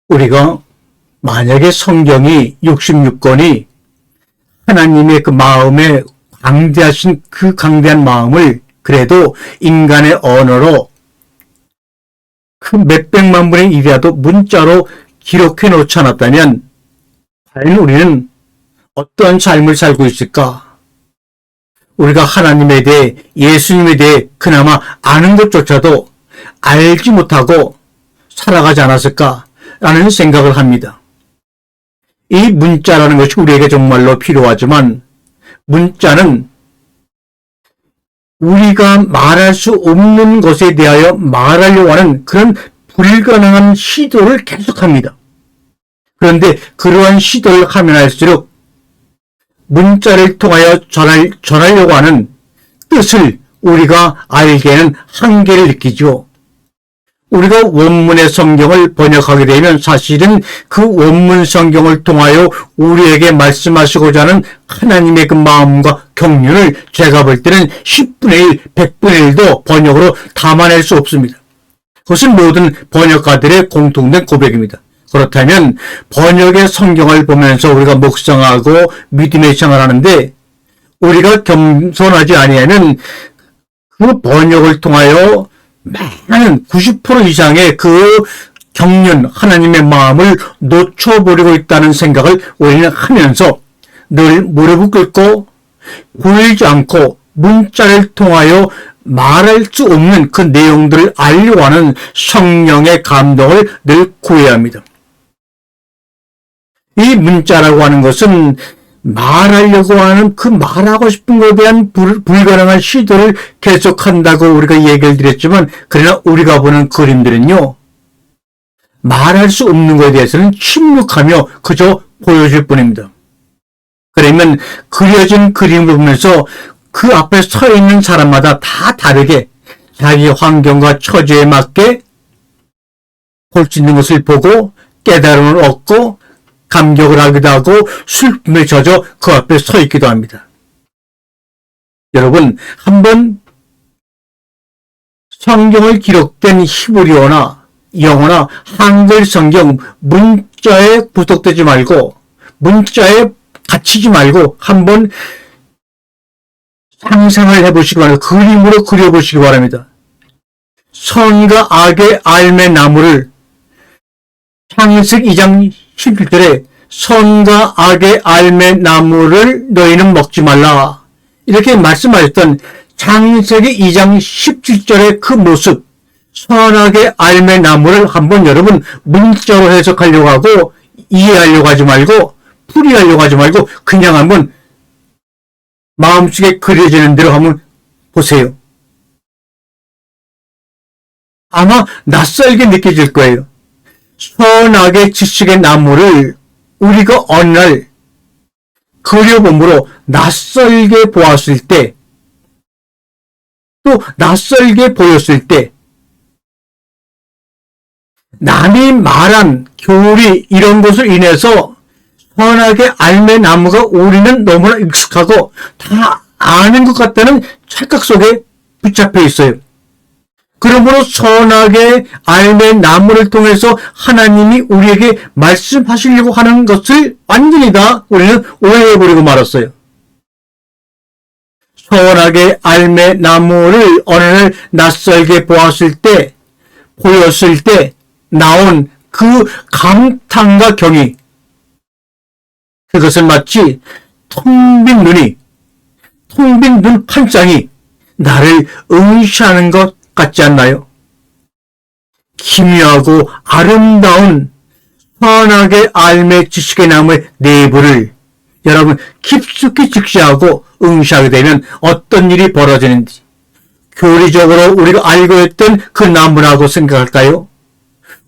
우리가 만약에 성경이 66권이 하나님의 그 마음에 광대하신 그 광대한 마음을 그래도 인간의 언어로 그 몇백만 분의 1이라도 문자로 기록해 놓지 않았다면 과연 우리는 어떠한 삶을 살고 있을까? 우리가 하나님에 대해, 예수님에 대해 그나마 아는 것조차도 알지 못하고 살아가지 않았을까라는 생각을 합니다. 이 문자라는 것이 우리에게 정말로 필요하지만 문자는 우리가 말할 수 없는 것에 대하여 말하려고 하는 그런 불가능한 시도를 계속합니다. 그런데 그러한 시도를 하면 할수록 문자를 통하여 전하려고 하는 뜻을 우리가 알기에는 한계를 느끼죠. 우리가 원문의 성경을 번역하게 되면 사실은 그 원문 성경을 통하여 우리에게 말씀하시고자 하는 하나님의 그 마음과 경륜을 제가 볼 때는 10분의 1, 100분의 1도 번역으로 담아낼 수 없습니다. 그것은 모든 번역가들의 공통된 고백입니다. 그렇다면 번역의 성경을 보면서 우리가 묵상하고 믿음의 생활하는데 우리가 겸손하지 아니하면 그 번역을 통하여 많은 90% 이상의 그 경륜, 하나님의 마음을 놓쳐버리고 있다는 생각을 우리는 하면서 늘 무릎을 꿇고 굴지 않고 문자를 통하여 말할 수 없는 그 내용들을 알려고 하는 성령의 감동을 늘 구해야 합니다. 이 문자라고 하는 것은 말하려고 하는 그 말하고 싶은 것에 대한 불가능한 시도를 계속한다고 우리가 얘기를 드렸지만 그러나 우리가 보는 그림들은요. 말할 수 없는 것에 대해서는 침묵하며 그저 보여줄 뿐입니다. 그러면 그려진 그림을 보면서 그 앞에 서 있는 사람마다 다 다르게 자기 환경과 처지에 맞게 볼 수 있는 것을 보고 깨달음을 얻고 감격을 하기도 하고 슬픔에 젖어 그 앞에 서 있기도 합니다. 여러분, 한번 성경을 기록된 히브리어나 영어나 한글 성경 문자에 구속되지 말고 문자에 갇히지 말고 한번 상상을 해보시기 바랍니다. 그림으로 그려보시기 바랍니다. 선과 악의 알매 나무를 창세기 2장 11절에 선과 악의 알매 나무를 너희는 먹지 말라 이렇게 말씀하셨던 창세기 2장 17절의 그 모습 선악의 알매 나무를 한번 여러분 문자로 해석하려고 하고 이해하려고 하지 말고 풀이하려고 하지 말고 그냥 한번 마음속에 그려지는 대로 한번 보세요. 아마 낯설게 느껴질 거예요. 선악의 지식의 나무를 우리가 어느 날 그려봄으로 낯설게 보았을 때, 또 낯설게 보였을 때, 남이 말한 교리 이런 것을 인해서 선악의 알매 나무가 우리는 너무나 익숙하고 다 아는 것 같다는 착각 속에 붙잡혀 있어요. 그러므로 선악의 알매 나무를 통해서 하나님이 우리에게 말씀하시려고 하는 것을 완전히 다 우리는 오해해버리고 말았어요. 선악의 알매 나무를 어느 날 낯설게 보았을 때, 보였을 때 나온 그 감탄과 경의, 그것은 마치 텅 빈 눈 한 쌍이 나를 응시하는 것 같지 않나요? 기묘하고 아름다운 선악의 알매 지식의 나무의 내부를 여러분 깊숙이 직시하고 응시하게 되면 어떤 일이 벌어지는지 교리적으로 우리가 알고 있던 그 나무라고 생각할까요?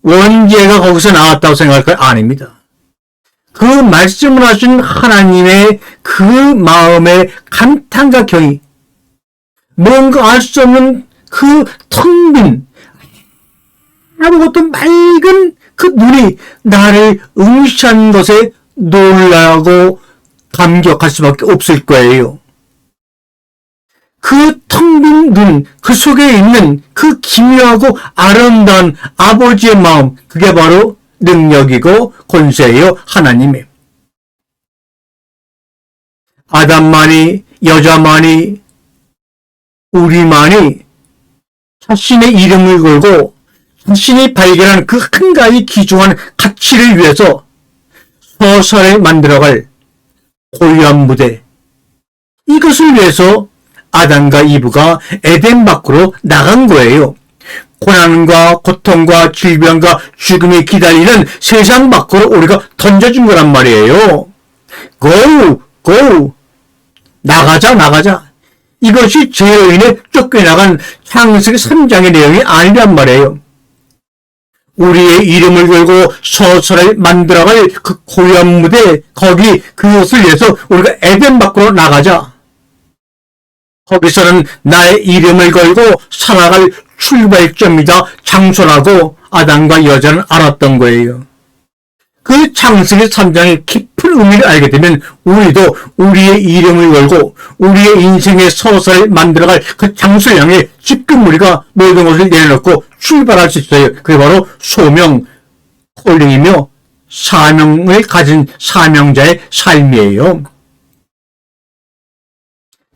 원죄가 거기서 나왔다고 생각할까요? 아닙니다. 그 말씀을 하신 하나님의 그 마음의 감탄과 경의, 뭔가 알 수 없는 그 텅 빈 아무것도 맑은 그 눈이 나를 응시한 것에 놀라고 감격할 수밖에 없을 거예요. 그 텅 빈 눈, 그 속에 있는 그 기묘하고 아름다운 아버지의 마음, 그게 바로 능력이고 권세예요. 하나님의. 아담만이, 여자만이, 우리만이 자신의 이름을 걸고 자신이 발견한 그 한 가지 귀중한 가치를 위해서 서서히 만들어갈 고유한 무대, 이것을 위해서 아담과 이브가 에덴 밖으로 나간 거예요. 고난과 고통과 질병과 죽음이 기다리는 세상 밖으로 우리가 던져준 거란 말이에요. Go! Go! 나가자. 이것이 죄로 인해 쫓겨나간 창세기 3장의 내용이 아니란 말이에요. 우리의 이름을 걸고 서서히 만들어갈 그 고유한 무대, 거기 그것을 위해서 우리가 에덴 밖으로 나가자. 거기서는 나의 이름을 걸고 살아갈 출발점이다, 장소라고 아담과 여자는 알았던 거예요. 그 창세기 3장의 깊은 의미를 알게 되면 우리도 우리의 이름을 걸고 우리의 인생의 서서히 만들어갈 그 장소를 향해 지금 우리가 모든 것을 내려놓고 출발할 수 있어요. 그게 바로 소명, 콜링이며 사명을 가진 사명자의 삶이에요.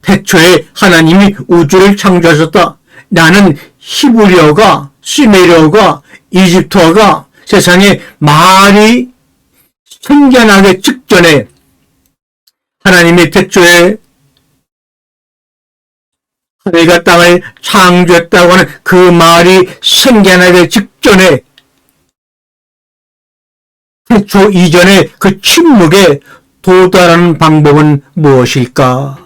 태초에 하나님이 우주를 창조하셨다. 나는 히브리어가, 시메리어가, 이집트어가 세상에 말이 생겨나기 직전에 하나님의 태초에 하늘과 땅을 창조했다고 하는 그 말이 생겨나기 직전에 태초 이전의 그 침묵에 도달하는 방법은 무엇일까?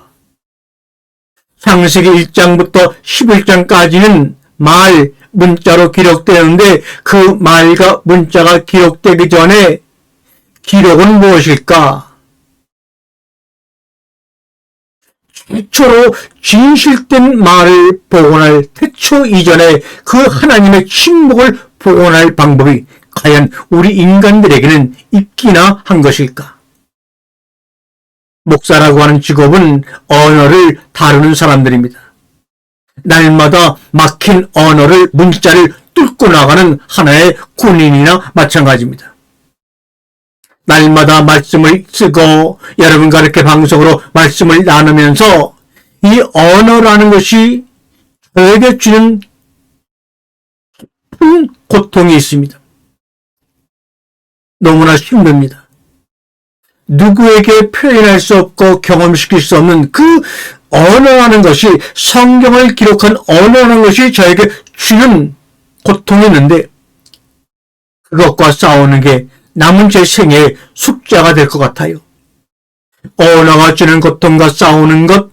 창세기 1장부터 11장까지는 말, 문자로 기록되는데 그 말과 문자가 기록되기 전에 기록은 무엇일까? 최초로 진실된 말을 복원할 태초 이전에 그 하나님의 침묵을 복원할 방법이 과연 우리 인간들에게는 있기나 한 것일까? 목사라고 하는 직업은 언어를 다루는 사람들입니다. 날마다 막힌 언어를, 문자를 뚫고 나가는 하나의 군인이나 마찬가지입니다. 날마다 말씀을 쓰고 여러분과 이렇게 방송으로 말씀을 나누면서 이 언어라는 것이 저에게 주는 큰 고통이 있습니다. 너무나 힘듭니다. 누구에게 표현할 수 없고 경험시킬 수 없는 그 언어라는 것이, 성경을 기록한 언어라는 것이 저에게 주는 고통이 있는데 그것과 싸우는 게 남은 제 생애의 숙제가 될 것 같아요. 언어가 주는 고통과 싸우는 것,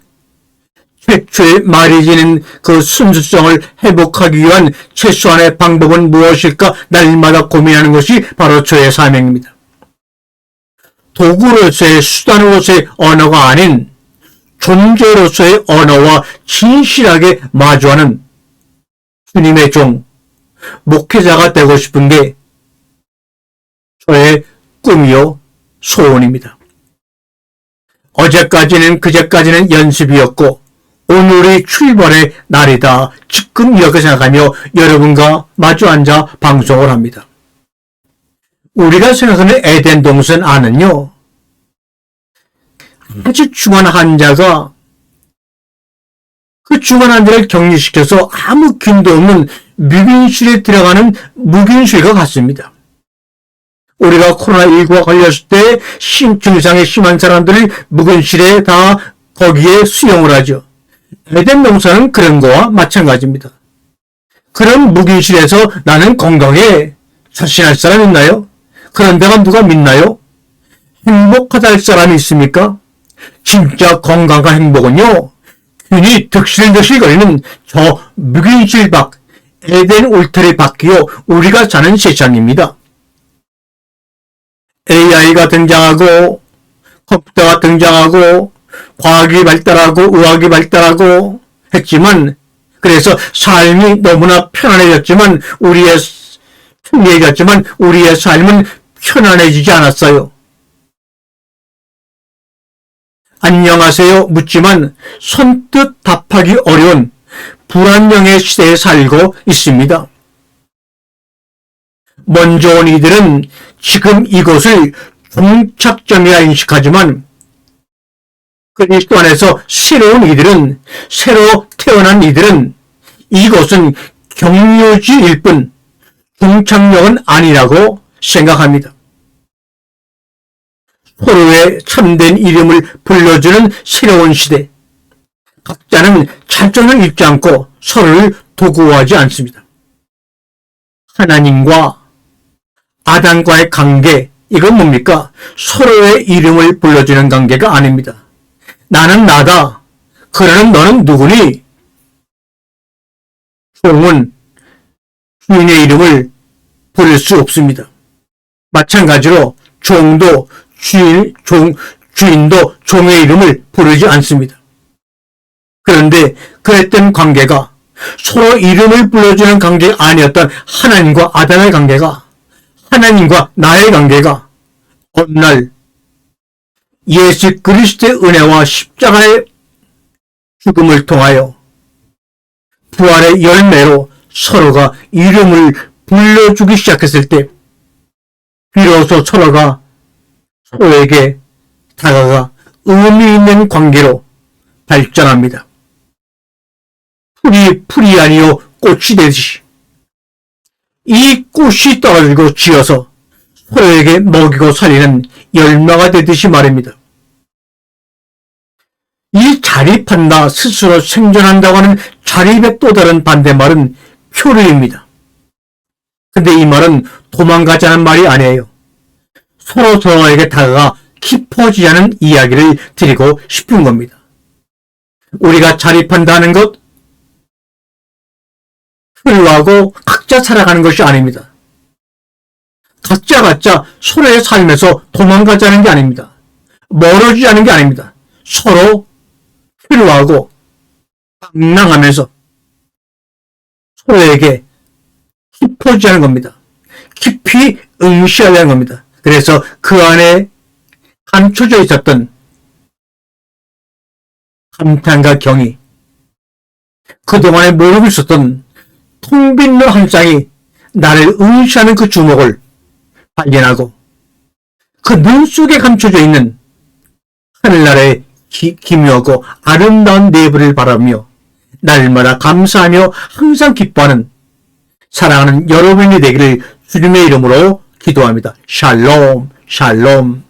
최초의 말이 지닌 그 순수성을 회복하기 위한 최소한의 방법은 무엇일까 날마다 고민하는 것이 바로 저의 사명입니다. 도구로서의, 수단으로서의 언어가 아닌 존재로서의 언어와 진실하게 마주하는 주님의 종, 목회자가 되고 싶은 게 저의 꿈이요 소원입니다. 어제까지는 그제까지는 연습이었고 오늘이 출발의 날이다. 지금 이렇게 생각하며 여러분과 마주 앉아 방송을 합니다. 우리가 생각하는 에덴 동산 안은요, 아주 중한 환자가 그 중한 환자를 격리시켜서 아무 균도 없는 묵인실에 들어가는 묵인실과 같습니다. 우리가 코로나19가 걸렸을 때 증상이 심한 사람들을 묵인실에 다 거기에 수용을 하죠. 에덴 동산은 그런 거와 마찬가지입니다. 그런 묵인실에서 나는 건강해, 자신할 사람 있나요? 그런 데가 누가 믿나요? 행복하다 할 사람이 있습니까? 진짜 건강과 행복은요, 균이 득실득실 거리는 저 묵인실 밖, 에덴 울타리 밖이요, 우리가 사는 세상입니다. AI가 등장하고, 컴퓨터가 등장하고, 과학이 발달하고, 의학이 발달하고 했지만, 그래서 삶이 너무나 편안해졌지만, 우리의 삶은 편안해지지 않았어요. 안녕하세요 묻지만 선뜻 답하기 어려운 불안정의 시대에 살고 있습니다. 먼저 온 이들은 지금 이곳을 종착점이라 인식하지만 그리스도 안에서 새로운 이들은, 새로 태어난 이들은 이곳은 경유지일 뿐 종착역은 아니라고 생각합니다. 서로의 참된 이름을 불러주는 새로운 시대. 각자는 차전을 입지 않고 서로를 도구화하지 않습니다. 하나님과 아담과의 관계, 이건 뭡니까? 서로의 이름을 불러주는 관계가 아닙니다. 나는 나다. 그러는 너는 누구니? 종은 주인의 이름을 부를 수 없습니다. 마찬가지로 종도 주인도 종의 이름을 부르지 않습니다. 그런데 그랬던 관계가 서로 이름을 불러주는 관계가 아니었던 하나님과 아담의 관계가, 하나님과 나의 관계가 어느 날 예수 그리스도의 은혜와 십자가의 죽음을 통하여 부활의 열매로 서로가 이름을 불러주기 시작했을 때 비로소 서로가 서로에게 다가가 의미 있는 관계로 발전합니다. 풀이 아니요 꽃이 되듯이 이 꽃이 떨어지고 지어서 서로에게 먹이고 살리는 열매가 되듯이 말입니다. 이 자립한다, 스스로 생존한다고 하는 자립의 또 다른 반대말은 표류입니다. 근데 이 말은 도망가자는 말이 아니에요. 서로에게 다가가 깊어지자는 이야기를 드리고 싶은 겁니다. 우리가 자립한다는 것, 표류하고 각자 살아가는 것이 아닙니다. 각자 서로의 삶에서 도망가자는 게 아닙니다. 멀어지자는 게 아닙니다. 서로 표류하고 방랑하면서 서로에게 깊어지자는 겁니다. 깊이 응시하자는 겁니다. 그래서 그 안에 감춰져 있었던 감탄과 경이, 그동안에 모르고 있었던 통 빈 눈 한 쌍이 나를 응시하는 그 주목을 발견하고 그 눈 속에 감춰져 있는 하늘나라의 기묘하고 아름다운 내부를 바라며 날마다 감사하며 항상 기뻐하는 사랑하는 여러분이 되기를 주님의 이름으로 기도합니다. 샬롬, 샬롬.